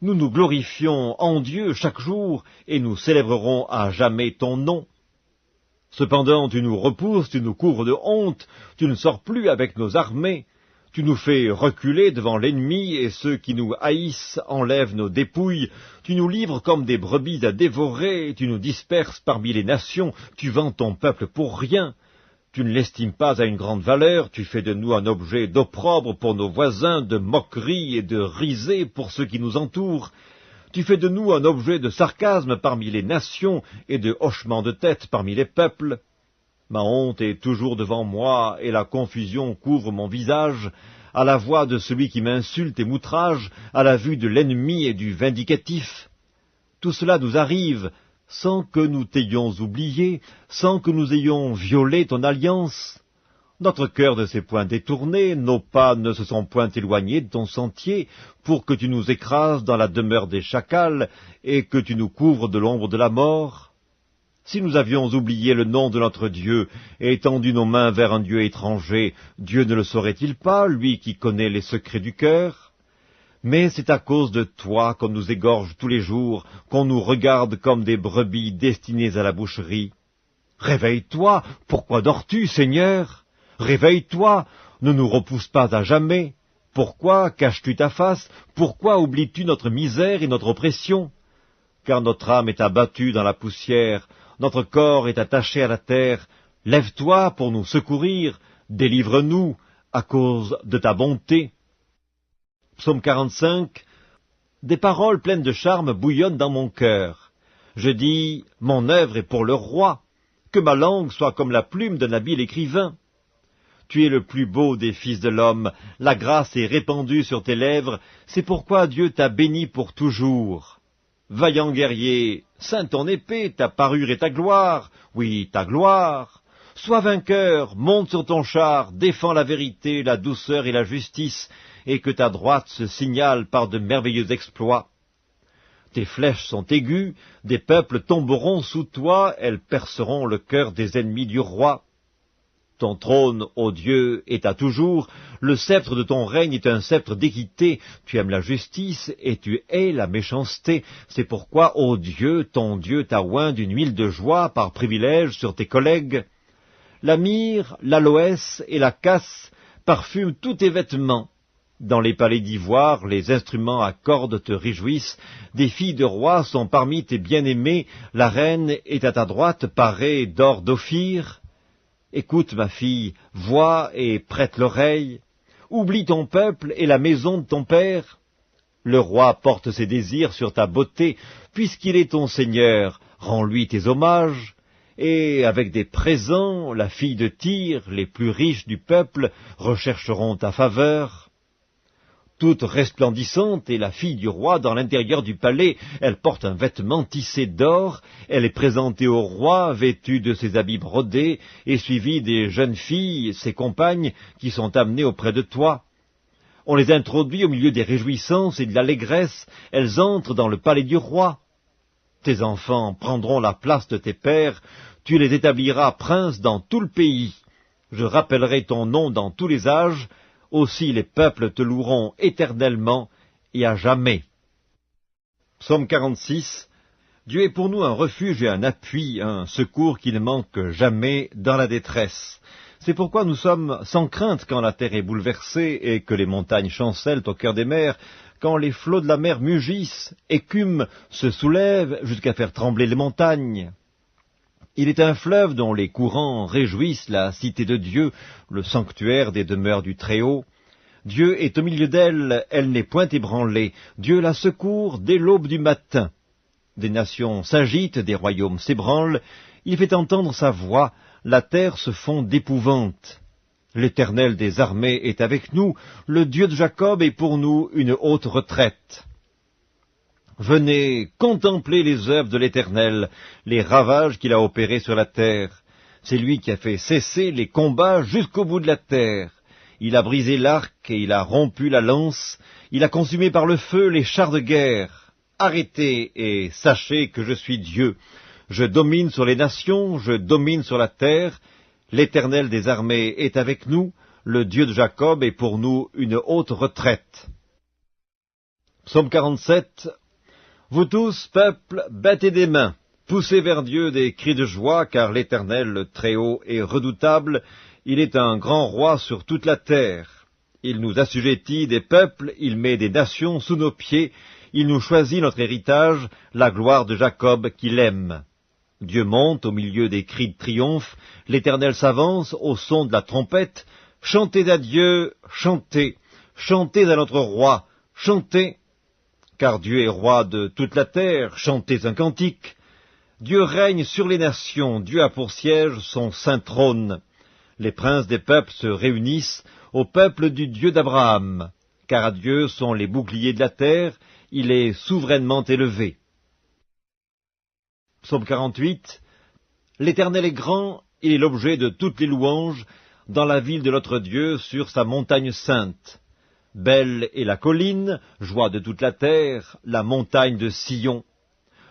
Nous nous glorifions en Dieu chaque jour et nous célébrerons à jamais ton nom. Cependant tu nous repousses, tu nous couvres de honte, tu ne sors plus avec nos armées. Tu nous fais reculer devant l'ennemi, et ceux qui nous haïssent enlèvent nos dépouilles. Tu nous livres comme des brebis à dévorer, tu nous disperses parmi les nations, tu vends ton peuple pour rien. Tu ne l'estimes pas à une grande valeur, tu fais de nous un objet d'opprobre pour nos voisins, de moquerie et de risée pour ceux qui nous entourent. Tu fais de nous un objet de sarcasme parmi les nations et de hochement de tête parmi les peuples. Ma honte est toujours devant moi, et la confusion couvre mon visage, à la voix de celui qui m'insulte et m'outrage, à la vue de l'ennemi et du vindicatif. Tout cela nous arrive sans que nous t'ayons oublié, sans que nous ayons violé ton alliance. Notre cœur ne s'est point détourné, nos pas ne se sont point éloignés de ton sentier, pour que tu nous écrases dans la demeure des chacals, et que tu nous couvres de l'ombre de la mort. Si nous avions oublié le nom de notre Dieu et étendu nos mains vers un Dieu étranger, Dieu ne le saurait-il pas, lui qui connaît les secrets du cœur? Mais c'est à cause de toi qu'on nous égorge tous les jours, qu'on nous regarde comme des brebis destinées à la boucherie. Réveille-toi, pourquoi dors-tu, Seigneur? Réveille-toi, ne nous repousse pas à jamais. Pourquoi caches-tu ta face? Pourquoi oublies-tu notre misère et notre oppression? Car notre âme est abattue dans la poussière, notre corps est attaché à la terre. Lève-toi pour nous secourir, délivre-nous à cause de ta bonté. Psaume 45. Des paroles pleines de charme bouillonnent dans mon cœur. Je dis, mon œuvre est pour le roi, que ma langue soit comme la plume d'un habile écrivain. Tu es le plus beau des fils de l'homme, la grâce est répandue sur tes lèvres, c'est pourquoi Dieu t'a béni pour toujours. Vaillant guerrier, ceins ton épée, ta parure et ta gloire, oui, ta gloire. Sois vainqueur, monte sur ton char, défends la vérité, la douceur et la justice, et que ta droite se signale par de merveilleux exploits. Tes flèches sont aiguës, des peuples tomberont sous toi, elles perceront le cœur des ennemis du roi. Ton trône, ô Dieu, est à toujours, le sceptre de ton règne est un sceptre d'équité, tu aimes la justice et tu hais la méchanceté. C'est pourquoi, ô Dieu, ton Dieu t'a oint d'une huile de joie par privilège sur tes collègues. La myrrhe, l'aloès et la casse parfument tous tes vêtements. Dans les palais d'ivoire, les instruments à cordes te réjouissent, des filles de rois sont parmi tes bien-aimés, la reine est à ta droite parée d'or d'Ophir. Écoute, ma fille, vois et prête l'oreille. Oublie ton peuple et la maison de ton père. Le roi porte ses désirs sur ta beauté, puisqu'il est ton seigneur, rends-lui tes hommages. Et avec des présents, la fille de Tyr, les plus riches du peuple, rechercheront ta faveur. Toute resplendissante est la fille du roi dans l'intérieur du palais. Elle porte un vêtement tissé d'or. Elle est présentée au roi, vêtue de ses habits brodés, et suivie des jeunes filles, ses compagnes, qui sont amenées auprès de toi. On les introduit au milieu des réjouissances et de l'allégresse. Elles entrent dans le palais du roi. Tes enfants prendront la place de tes pères. Tu les établiras princes dans tout le pays. Je rappellerai ton nom dans tous les âges. Aussi les peuples te loueront éternellement et à jamais. Psaume 46. Dieu est pour nous un refuge et un appui, un secours qui ne manque jamais dans la détresse. C'est pourquoi nous sommes sans crainte quand la terre est bouleversée et que les montagnes chancellent au cœur des mers, quand les flots de la mer mugissent, écument, se soulèvent jusqu'à faire trembler les montagnes. Il est un fleuve dont les courants réjouissent la cité de Dieu, le sanctuaire des demeures du Très-Haut. Dieu est au milieu d'elle, elle n'est point ébranlée. Dieu la secourt dès l'aube du matin. Des nations s'agitent, des royaumes s'ébranlent. Il fait entendre sa voix, la terre se fond d'épouvante. L'Éternel des armées est avec nous, le Dieu de Jacob est pour nous une haute retraite. Venez contempler les œuvres de l'Éternel, les ravages qu'il a opérés sur la terre. C'est lui qui a fait cesser les combats jusqu'au bout de la terre. Il a brisé l'arc et il a rompu la lance. Il a consumé par le feu les chars de guerre. Arrêtez et sachez que je suis Dieu. Je domine sur les nations, je domine sur la terre. L'Éternel des armées est avec nous. Le Dieu de Jacob est pour nous une haute retraite. Psaume 47. Vous tous, peuple, battez des mains, poussez vers Dieu des cris de joie, car l'Éternel, le Très-Haut, est redoutable, il est un grand roi sur toute la terre. Il nous assujettit des peuples, il met des nations sous nos pieds, il nous choisit notre héritage, la gloire de Jacob qu'il aime. Dieu monte au milieu des cris de triomphe, l'Éternel s'avance au son de la trompette. Chantez à Dieu, chantez, chantez à notre roi, chantez. Car Dieu est roi de toute la terre, chantez un cantique. Dieu règne sur les nations, Dieu a pour siège son saint trône. Les princes des peuples se réunissent au peuple du Dieu d'Abraham, car à Dieu sont les boucliers de la terre, il est souverainement élevé. Psaume 48. L'Éternel est grand, il est l'objet de toutes les louanges, dans la ville de notre Dieu, sur sa montagne sainte. Belle est la colline, joie de toute la terre, la montagne de Sion.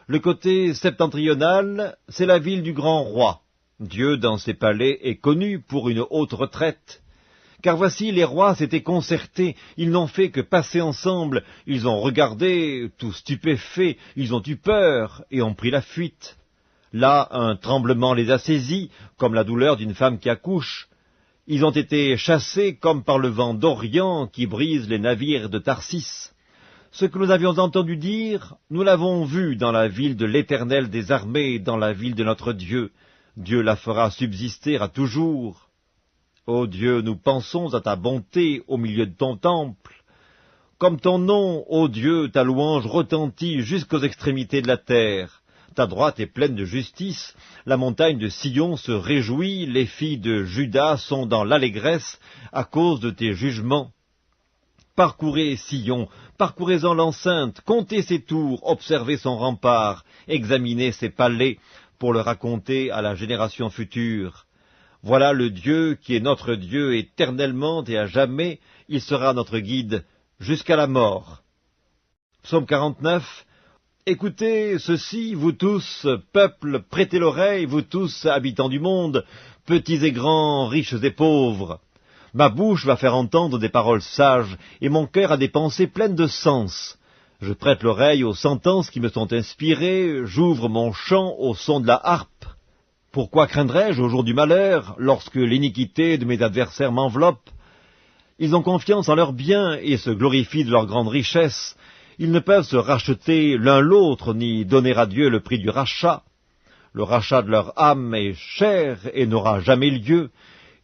Le côté septentrional, c'est la ville du grand roi. Dieu, dans ses palais, est connu pour une haute retraite. Car voici, les rois s'étaient concertés, ils n'ont fait que passer ensemble, ils ont regardé, tout stupéfaits, ils ont eu peur et ont pris la fuite. Là, un tremblement les a saisis, comme la douleur d'une femme qui accouche. Ils ont été chassés comme par le vent d'Orient qui brise les navires de Tarsis. Ce que nous avions entendu dire, nous l'avons vu dans la ville de l'Éternel des armées, dans la ville de notre Dieu. Dieu la fera subsister à toujours. Ô Dieu, nous pensons à ta bonté au milieu de ton temple. Comme ton nom, ô Dieu, ta louange retentit jusqu'aux extrémités de la terre. Ta droite est pleine de justice, la montagne de Sion se réjouit, les filles de Juda sont dans l'allégresse à cause de tes jugements. Parcourez Sion, parcourez-en l'enceinte, comptez ses tours, observez son rempart, examinez ses palais, pour le raconter à la génération future. Voilà le Dieu qui est notre Dieu éternellement et à jamais, il sera notre guide jusqu'à la mort. Psaume 49. Écoutez ceci, vous tous, peuple, prêtez l'oreille, vous tous, habitants du monde, petits et grands, riches et pauvres. Ma bouche va faire entendre des paroles sages, et mon cœur a des pensées pleines de sens. Je prête l'oreille aux sentences qui me sont inspirées, j'ouvre mon chant au son de la harpe. Pourquoi craindrais-je au jour du malheur, lorsque l'iniquité de mes adversaires m'enveloppe? Ils ont confiance en leurs biens et se glorifient de leur grande richesse. Ils ne peuvent se racheter l'un l'autre, ni donner à Dieu le prix du rachat. Le rachat de leur âme est cher et n'aura jamais lieu.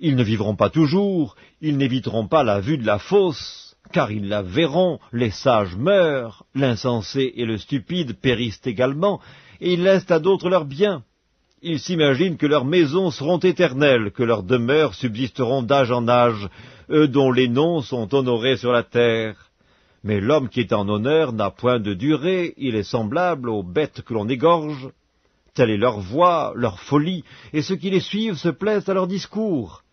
Ils ne vivront pas toujours, ils n'éviteront pas la vue de la fosse, car ils la verront, les sages meurent, l'insensé et le stupide périssent également, et ils laissent à d'autres leurs biens. Ils s'imaginent que leurs maisons seront éternelles, que leurs demeures subsisteront d'âge en âge, eux dont les noms sont honorés sur la terre. Mais l'homme qui est en honneur n'a point de durée, il est semblable aux bêtes que l'on égorge. Telle est leur voix, leur folie, et ceux qui les suivent se plaisent à leur discours.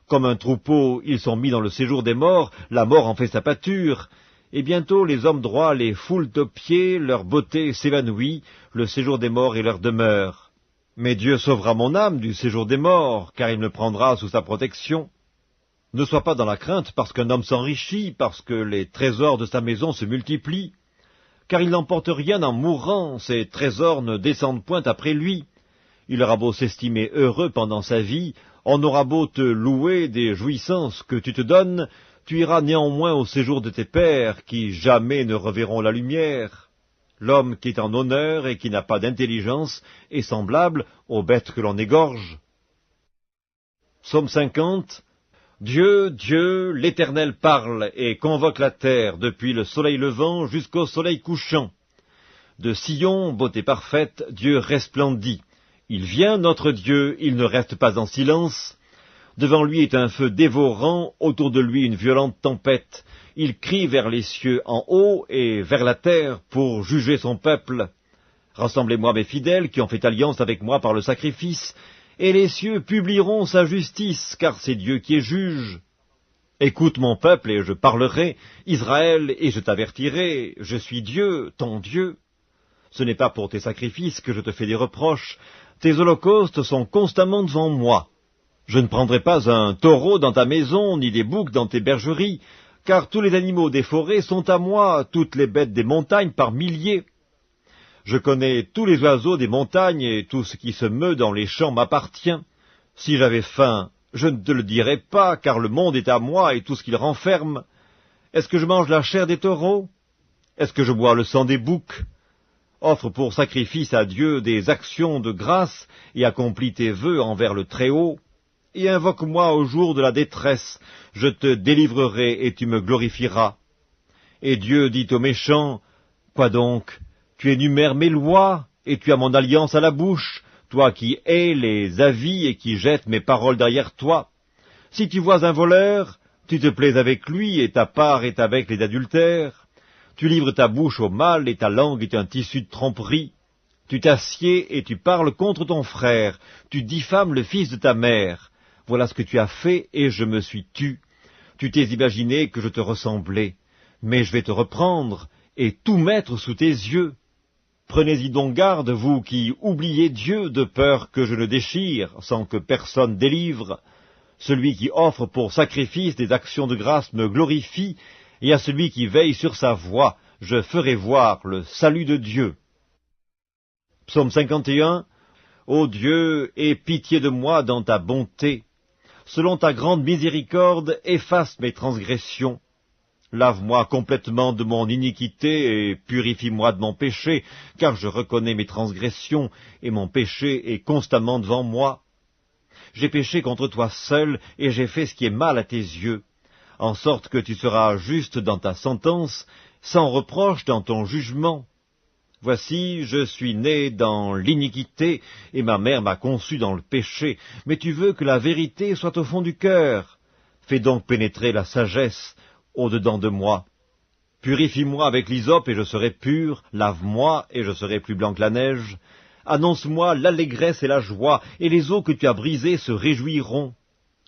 Comme un troupeau, ils sont mis dans le séjour des morts, la mort en fait sa pâture, et bientôt les hommes droits les foulent aux pieds, leur beauté s'évanouit, le séjour des morts est leur demeure. Mais Dieu sauvera mon âme du séjour des morts, car il me prendra sous sa protection. Ne sois pas dans la crainte parce qu'un homme s'enrichit, parce que les trésors de sa maison se multiplient, car il n'emporte rien en mourant, ses trésors ne descendent point après lui. Il aura beau s'estimer heureux pendant sa vie, on aura beau te louer des jouissances que tu te donnes, tu iras néanmoins au séjour de tes pères, qui jamais ne reverront la lumière. L'homme qui est en honneur et qui n'a pas d'intelligence est semblable aux bêtes que l'on égorge. Psaume 50. Dieu, Dieu, l'Éternel parle et convoque la terre depuis le soleil levant jusqu'au soleil couchant. De Sion, beauté parfaite, Dieu resplendit. Il vient, notre Dieu, il ne reste pas en silence. Devant lui est un feu dévorant, autour de lui une violente tempête. Il crie vers les cieux en haut et vers la terre pour juger son peuple. Rassemblez-moi mes fidèles qui ont fait alliance avec moi par le sacrifice, et les cieux publieront sa justice, car c'est Dieu qui est juge. Écoute mon peuple et je parlerai, Israël, et je t'avertirai, je suis Dieu, ton Dieu. Ce n'est pas pour tes sacrifices que je te fais des reproches, tes holocaustes sont constamment devant moi. Je ne prendrai pas un taureau dans ta maison, ni des boucs dans tes bergeries, car tous les animaux des forêts sont à moi, toutes les bêtes des montagnes par milliers. Je connais tous les oiseaux des montagnes, et tout ce qui se meut dans les champs m'appartient. Si j'avais faim, je ne te le dirais pas, car le monde est à moi et tout ce qu'il renferme. Est-ce que je mange la chair des taureaux? Est-ce que je bois le sang des boucs? Offre pour sacrifice à Dieu des actions de grâce, et accomplis tes vœux envers le Très-Haut. Et invoque-moi au jour de la détresse, je te délivrerai et tu me glorifieras. Et Dieu dit aux méchants, quoi donc? Tu énumères mes lois, et tu as mon alliance à la bouche, toi qui hais les avis et qui jettes mes paroles derrière toi. Si tu vois un voleur, tu te plais avec lui, et ta part est avec les adultères. Tu livres ta bouche au mal, et ta langue est un tissu de tromperie. Tu t'assieds et tu parles contre ton frère, tu diffames le fils de ta mère. Voilà ce que tu as fait, et je me suis tu. Tu t'es imaginé que je te ressemblais, mais je vais te reprendre, et tout mettre sous tes yeux. Prenez-y donc garde, vous qui oubliez Dieu, de peur que je ne déchire, sans que personne délivre. Celui qui offre pour sacrifice des actions de grâce me glorifie, et à celui qui veille sur sa voie, je ferai voir le salut de Dieu. Psaume 51. Ô Dieu, aie pitié de moi dans ta bonté. Selon ta grande miséricorde, efface mes transgressions. Lave-moi complètement de mon iniquité et purifie-moi de mon péché, car je reconnais mes transgressions, et mon péché est constamment devant moi. J'ai péché contre toi seul, et j'ai fait ce qui est mal à tes yeux, en sorte que tu seras juste dans ta sentence, sans reproche dans ton jugement. Voici, je suis né dans l'iniquité, et ma mère m'a conçu dans le péché, mais tu veux que la vérité soit au fond du cœur. Fais donc pénétrer la sagesse au-dedans de moi. Purifie-moi avec l'hysope et je serai pur, lave-moi et je serai plus blanc que la neige. Annonce-moi l'allégresse et la joie, et les eaux que tu as brisées se réjouiront.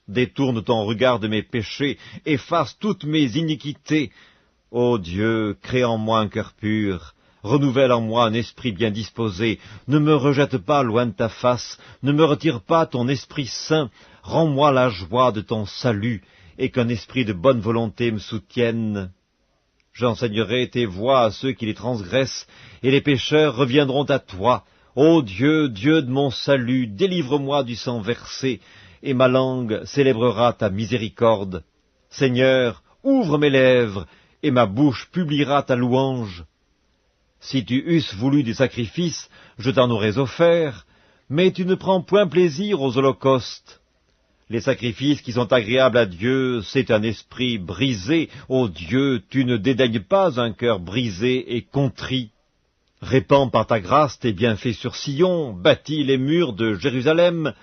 Détourne ton regard de mes péchés, efface toutes mes iniquités. Ô Dieu, crée en moi un cœur pur, renouvelle en moi un esprit bien disposé, ne me rejette pas loin de ta face, ne me retire pas ton Esprit Saint, rends-moi la joie de ton salut, et qu'un esprit de bonne volonté me soutienne. J'enseignerai tes voies à ceux qui les transgressent, et les pécheurs reviendront à toi. Ô Dieu, Dieu de mon salut, délivre-moi du sang versé, et ma langue célébrera ta miséricorde. Seigneur, ouvre mes lèvres, et ma bouche publiera ta louange. Si tu eusses voulu des sacrifices, je t'en aurais offert. Mais tu ne prends point plaisir aux holocaustes. Les sacrifices qui sont agréables à Dieu, c'est un esprit brisé. Ô Dieu, tu ne dédaignes pas un cœur brisé et contrit. Répands par ta grâce tes bienfaits sur Sion, bâtis les murs de Jérusalem.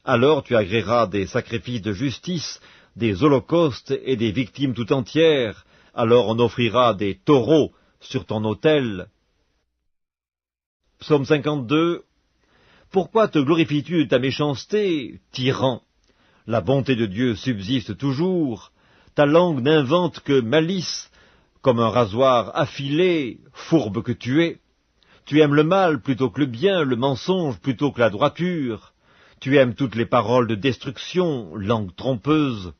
Alors tu agréeras des sacrifices de justice, des holocaustes et des victimes tout entières. Alors on offrira des taureaux sur ton autel. Psaume 52. Pourquoi te glorifies-tu de ta méchanceté, tyran? La bonté de Dieu subsiste toujours. Ta langue n'invente que malice, comme un rasoir affilé, fourbe que tu es. Tu aimes le mal plutôt que le bien, le mensonge plutôt que la droiture. Tu aimes toutes les paroles de destruction, langue trompeuse.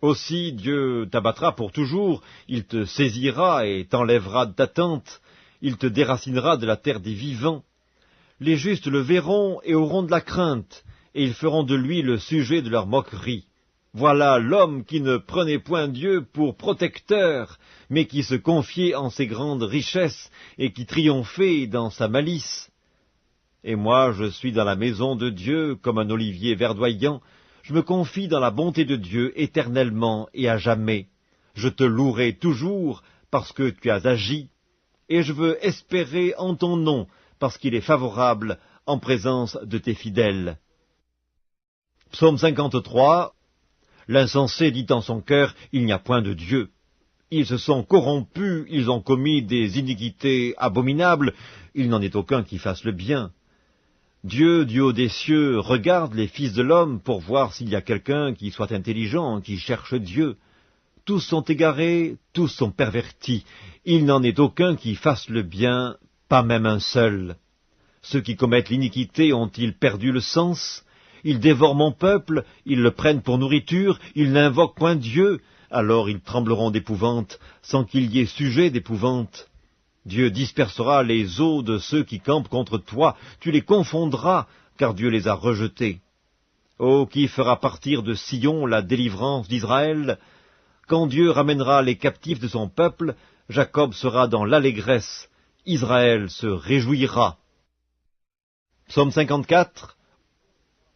Aussi Dieu t'abattra pour toujours, il te saisira et t'enlèvera de ta tente, il te déracinera de la terre des vivants. Les justes le verront et auront de la crainte, et ils feront de lui le sujet de leur moquerie. Voilà l'homme qui ne prenait point Dieu pour protecteur, mais qui se confiait en ses grandes richesses, et qui triomphait dans sa malice. Et moi, je suis dans la maison de Dieu comme un olivier verdoyant, je me confie dans la bonté de Dieu éternellement et à jamais. Je te louerai toujours parce que tu as agi, et je veux espérer en ton nom parce qu'il est favorable en présence de tes fidèles. Psaume 53. L'insensé dit en son cœur, il n'y a point de Dieu. Ils se sont corrompus, ils ont commis des iniquités abominables, il n'en est aucun qui fasse le bien. Dieu, du haut des cieux, regarde les fils de l'homme pour voir s'il y a quelqu'un qui soit intelligent, qui cherche Dieu. Tous sont égarés, tous sont pervertis, il n'en est aucun qui fasse le bien, pas même un seul. Ceux qui commettent l'iniquité ont-ils perdu le sens? Ils dévorent mon peuple, ils le prennent pour nourriture, ils n'invoquent point Dieu, alors ils trembleront d'épouvante, sans qu'il y ait sujet d'épouvante. Dieu dispersera les eaux de ceux qui campent contre toi, tu les confondras, car Dieu les a rejetés. Oh, qui fera partir de Sion la délivrance d'Israël? Quand Dieu ramènera les captifs de son peuple, Jacob sera dans l'allégresse, Israël se réjouira. Psaume 54.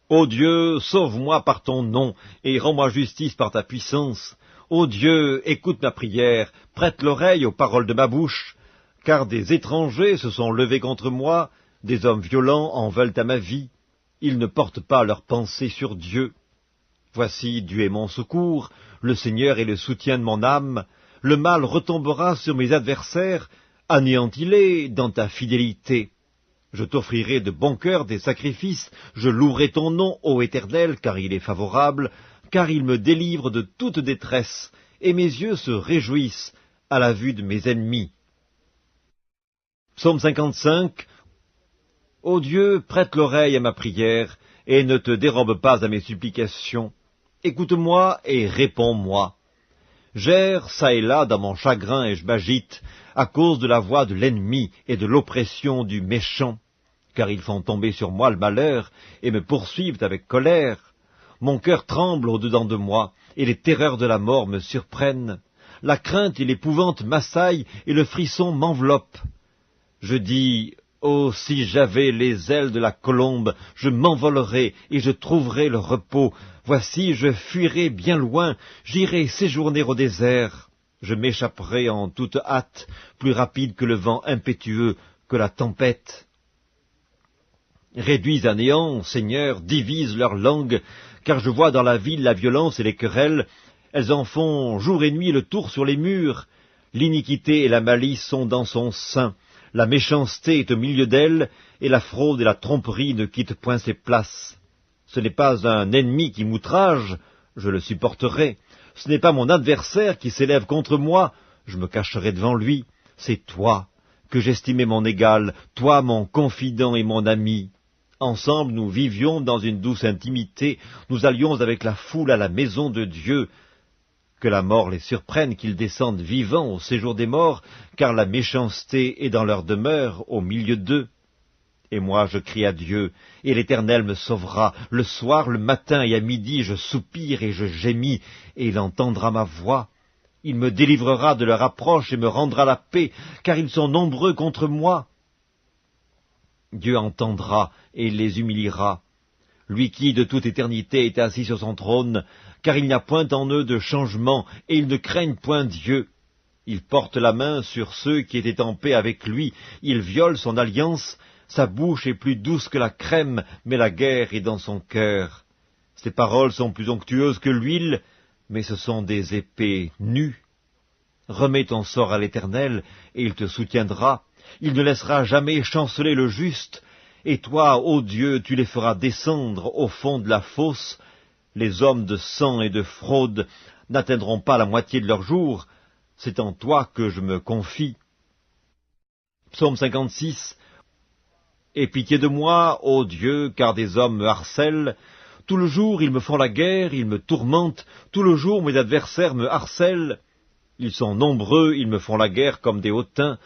Ô Dieu, sauve-moi par ton nom, et rends-moi justice par ta puissance. Ô Dieu, écoute ma prière, prête l'oreille aux paroles de ma bouche, car des étrangers se sont levés contre moi, des hommes violents en veulent à ma vie. Ils ne portent pas leur pensée sur Dieu. Voici, Dieu est mon secours, le Seigneur est le soutien de mon âme. Le mal retombera sur mes adversaires, anéantis-les dans ta fidélité. Je t'offrirai de bon cœur des sacrifices, je louerai ton nom, ô Éternel, car il est favorable, car il me délivre de toute détresse, et mes yeux se réjouissent à la vue de mes ennemis. Psaume 55. Ô Dieu, prête l'oreille à ma prière, et ne te dérobe pas à mes supplications. Écoute-moi et réponds-moi. J'erre çà et là dans mon chagrin et je m'agite, à cause de la voix de l'ennemi et de l'oppression du méchant, car ils font tomber sur moi le malheur et me poursuivent avec colère. Mon cœur tremble au-dedans de moi, et les terreurs de la mort me surprennent. La crainte et l'épouvante m'assaillent, et le frisson m'enveloppe. Je dis, oh, si j'avais les ailes de la colombe, je m'envolerais et je trouverais le repos. Voici, je fuirai bien loin, j'irai séjourner au désert. Je m'échapperai en toute hâte, plus rapide que le vent impétueux, que la tempête. Réduis à néant, Seigneur, divise leur langue, car je vois dans la ville la violence et les querelles. Elles en font jour et nuit le tour sur les murs. L'iniquité et la malice sont dans son sein. La méchanceté est au milieu d'elle, et la fraude et la tromperie ne quittent point ses places. Ce n'est pas un ennemi qui m'outrage, je le supporterai. Ce n'est pas mon adversaire qui s'élève contre moi, je me cacherai devant lui. C'est toi que j'estimais mon égal, toi mon confident et mon ami. Ensemble nous vivions dans une douce intimité, nous allions avec la foule à la maison de Dieu. Que la mort les surprenne, qu'ils descendent vivants au séjour des morts, car la méchanceté est dans leur demeure, au milieu d'eux. Et moi je crie à Dieu, et l'Éternel me sauvera. Le soir, le matin et à midi, je soupire et je gémis, et il entendra ma voix. Il me délivrera de leur approche et me rendra la paix, car ils sont nombreux contre moi. Dieu entendra et les humiliera. Lui qui, de toute éternité, est assis sur son trône, car il n'y a point en eux de changement, et ils ne craignent point Dieu. Il porte la main sur ceux qui étaient en paix avec lui, il viole son alliance, sa bouche est plus douce que la crème, mais la guerre est dans son cœur. Ses paroles sont plus onctueuses que l'huile, mais ce sont des épées nues. Remets ton sort à l'Éternel, et il te soutiendra. Il ne laissera jamais chanceler le juste. Et toi, ô Dieu, tu les feras descendre au fond de la fosse. Les hommes de sang et de fraude n'atteindront pas la moitié de leur jour. C'est en toi que je me confie. Psaume 56. Aie pitié de moi, ô Dieu, car des hommes me harcèlent. Tout le jour, ils me font la guerre, ils me tourmentent. Tout le jour, mes adversaires me harcèlent. Ils sont nombreux, ils me font la guerre comme des hautains.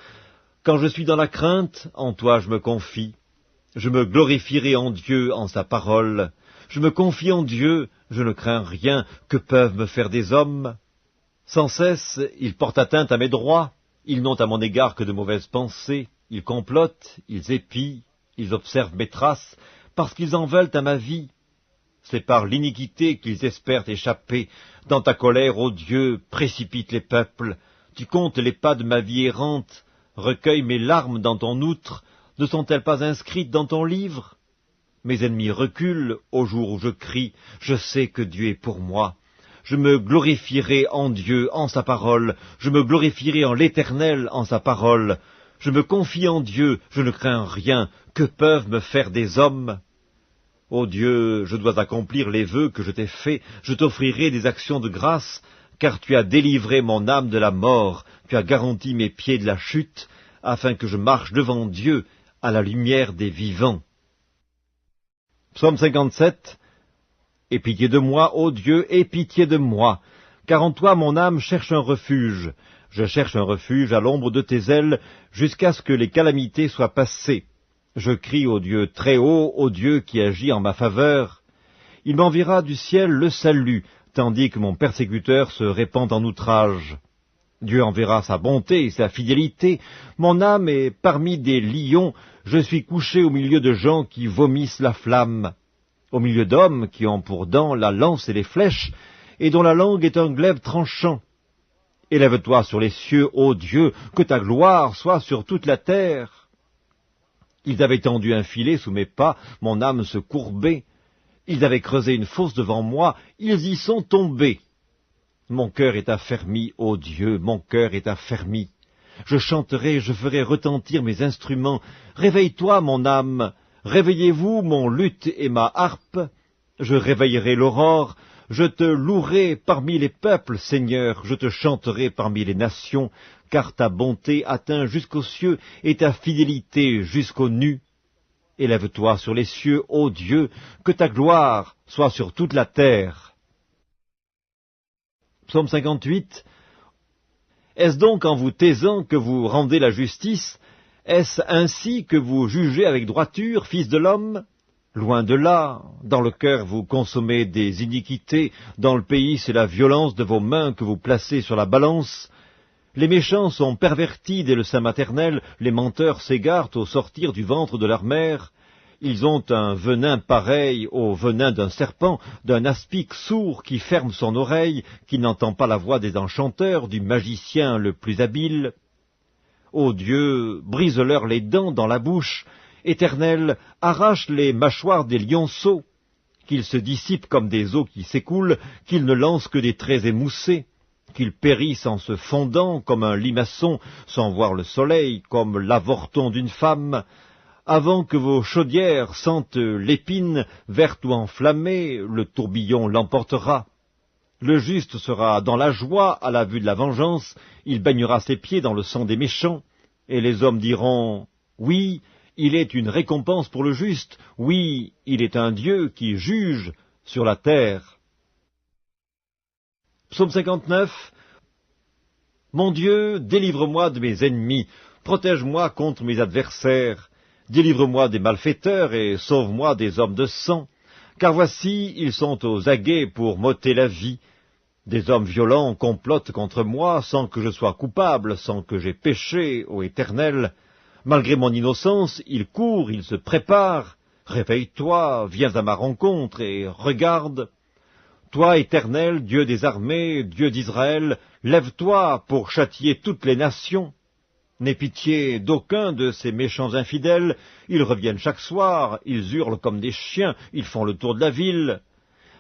Quand je suis dans la crainte, en toi je me confie. Je me glorifierai en Dieu, en sa parole. Je me confie en Dieu, je ne crains rien. Que peuvent me faire des hommes? Sans cesse, ils portent atteinte à mes droits. Ils n'ont à mon égard que de mauvaises pensées. Ils complotent, ils épient, ils observent mes traces, parce qu'ils en veulent à ma vie. C'est par l'iniquité qu'ils espèrent échapper. Dans ta colère, ô Dieu, précipite les peuples. Tu comptes les pas de ma vie errante. Recueille mes larmes dans ton outre. Ne sont-elles pas inscrites dans ton livre? Mes ennemis reculent au jour où je crie. Je sais que Dieu est pour moi. Je me glorifierai en Dieu, en sa parole. Je me glorifierai en l'Éternel, en sa parole. Je me confie en Dieu, je ne crains rien. Que peuvent me faire des hommes? Ô Dieu, je dois accomplir les vœux que je t'ai faits, je t'offrirai des actions de grâce, car tu as délivré mon âme de la mort, tu as garanti mes pieds de la chute, afin que je marche devant Dieu à la lumière des vivants. Psaume 57. Aie pitié de moi, ô Dieu, aie pitié de moi, car en toi mon âme cherche un refuge. Je cherche un refuge à l'ombre de tes ailes, jusqu'à ce que les calamités soient passées. Je crie au Dieu très haut, au Dieu qui agit en ma faveur. Il m'enverra du ciel le salut, tandis que mon persécuteur se répand en outrage. Dieu enverra sa bonté et sa fidélité. Mon âme est parmi des lions, je suis couché au milieu de gens qui vomissent la flamme, au milieu d'hommes qui ont pour dents la lance et les flèches, et dont la langue est un glaive tranchant. Élève-toi sur les cieux, ô Dieu, que ta gloire soit sur toute la terre. Ils avaient tendu un filet sous mes pas, mon âme se courbait. Ils avaient creusé une fosse devant moi, ils y sont tombés. Mon cœur est affermi, ô Dieu, mon cœur est affermi. Je chanterai, je ferai retentir mes instruments. Réveille-toi, mon âme, réveillez-vous, mon luth et ma harpe. Je réveillerai l'aurore, je te louerai parmi les peuples, Seigneur, je te chanterai parmi les nations, car ta bonté atteint jusqu'aux cieux et ta fidélité jusqu'aux nues. Élève-toi sur les cieux, ô Dieu, que ta gloire soit sur toute la terre. Psaume 58. Est-ce donc en vous taisant que vous rendez la justice? Est-ce ainsi que vous jugez avec droiture, fils de l'homme? Loin de là, dans le cœur vous consommez des iniquités, dans le pays c'est la violence de vos mains que vous placez sur la balance. Les méchants sont pervertis dès le sein maternel, les menteurs s'égarent au sortir du ventre de leur mère. Ils ont un venin pareil au venin d'un serpent, d'un aspic sourd qui ferme son oreille, qui n'entend pas la voix des enchanteurs, du magicien le plus habile. Ô Dieu, brise-leur les dents dans la bouche. Éternel, arrache les mâchoires des lionceaux, qu'ils se dissipent comme des eaux qui s'écoulent, qu'ils ne lancent que des traits émoussés, qu'ils périssent en se fondant comme un limaçon, sans voir le soleil, comme l'avorton d'une femme, avant que vos chaudières sentent l'épine, verte ou enflammée, le tourbillon l'emportera. Le juste sera dans la joie à la vue de la vengeance, il baignera ses pieds dans le sang des méchants, et les hommes diront « Oui, il est une récompense pour le juste, oui, il est un Dieu qui juge sur la terre. » Psaume 59. Mon Dieu, délivre-moi de mes ennemis, protège-moi contre mes adversaires, délivre-moi des malfaiteurs et sauve-moi des hommes de sang, car voici, ils sont aux aguets pour m'ôter la vie. Des hommes violents complotent contre moi sans que je sois coupable, sans que j'aie péché, ô Éternel. Malgré mon innocence, il court, il se prépare. Réveille-toi, viens à ma rencontre et regarde. Toi, Éternel, Dieu des armées, Dieu d'Israël, lève-toi pour châtier toutes les nations. N'aie pitié d'aucun de ces méchants infidèles, ils reviennent chaque soir, ils hurlent comme des chiens, ils font le tour de la ville.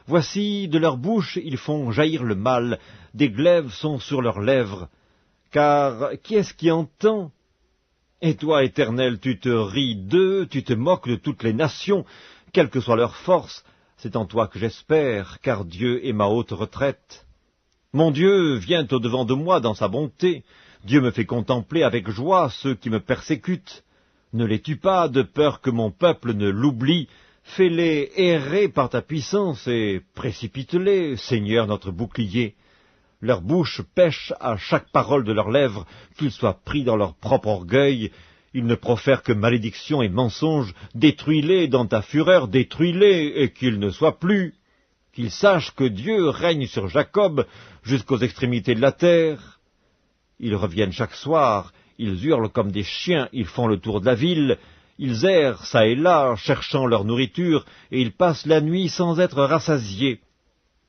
Voici, de leur bouche, ils font jaillir le mal, des glaives sont sur leurs lèvres. Car qui est-ce qui entend? Et toi, Éternel, tu te ris d'eux, tu te moques de toutes les nations, quelle que soit leur force, c'est en toi que j'espère, car Dieu est ma haute retraite. Mon Dieu vient au-devant de moi dans sa bonté, Dieu me fait contempler avec joie ceux qui me persécutent. Ne les tue pas, de peur que mon peuple ne l'oublie, fais-les errer par ta puissance et précipite-les, Seigneur notre bouclier. Leur bouche pêche à chaque parole de leurs lèvres, qu'ils soient pris dans leur propre orgueil. Ils ne profèrent que malédiction et mensonges. Détruis-les dans ta fureur, détruis-les, et qu'ils ne soient plus. Qu'ils sachent que Dieu règne sur Jacob jusqu'aux extrémités de la terre. Ils reviennent chaque soir, ils hurlent comme des chiens, ils font le tour de la ville. Ils errent çà et là, cherchant leur nourriture, et ils passent la nuit sans être rassasiés.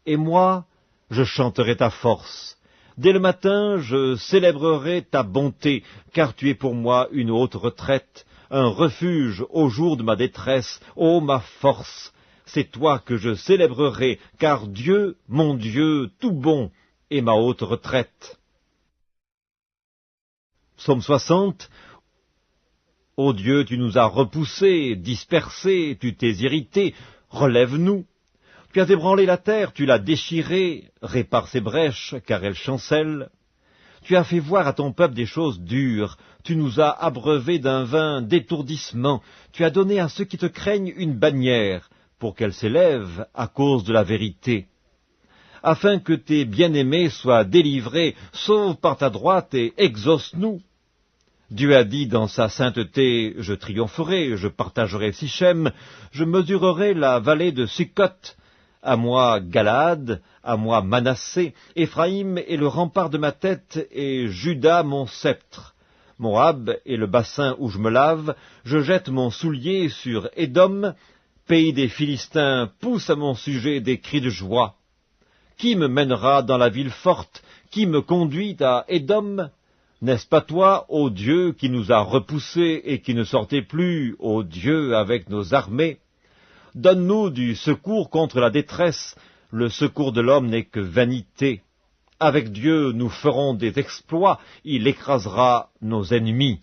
Et moi, je chanterai ta force. Dès le matin, je célébrerai ta bonté, car tu es pour moi une haute retraite, un refuge au jour de ma détresse. Ô ma force, c'est toi que je célébrerai, car Dieu, mon Dieu, tout bon, est ma haute retraite. Psaume 60. Ô Dieu, tu nous as repoussés, dispersés, tu t'es irrité, relève-nous. Tu as ébranlé la terre, tu l'as déchirée, répare ses brèches, car elle chancelle. Tu as fait voir à ton peuple des choses dures, tu nous as abreuvés d'un vin d'étourdissement, tu as donné à ceux qui te craignent une bannière, pour qu'elle s'élève à cause de la vérité. Afin que tes bien-aimés soient délivrés, sauve par ta droite et exauce-nous. Dieu a dit dans sa sainteté, je triompherai, je partagerai Sichem, je mesurerai la vallée de Sukkot. À moi Galaad, à moi Manassé, Éphraïm est le rempart de ma tête, et Juda mon sceptre. Moab est le bassin où je me lave, je jette mon soulier sur Édom, pays des Philistins pousse à mon sujet des cris de joie. Qui me mènera dans la ville forte? Qui me conduit à Édom? N'est-ce pas toi, ô Dieu, qui nous a repoussés et qui ne sortait plus, ô Dieu, avec nos armées? Donne-nous du secours contre la détresse, le secours de l'homme n'est que vanité. Avec Dieu nous ferons des exploits, il écrasera nos ennemis.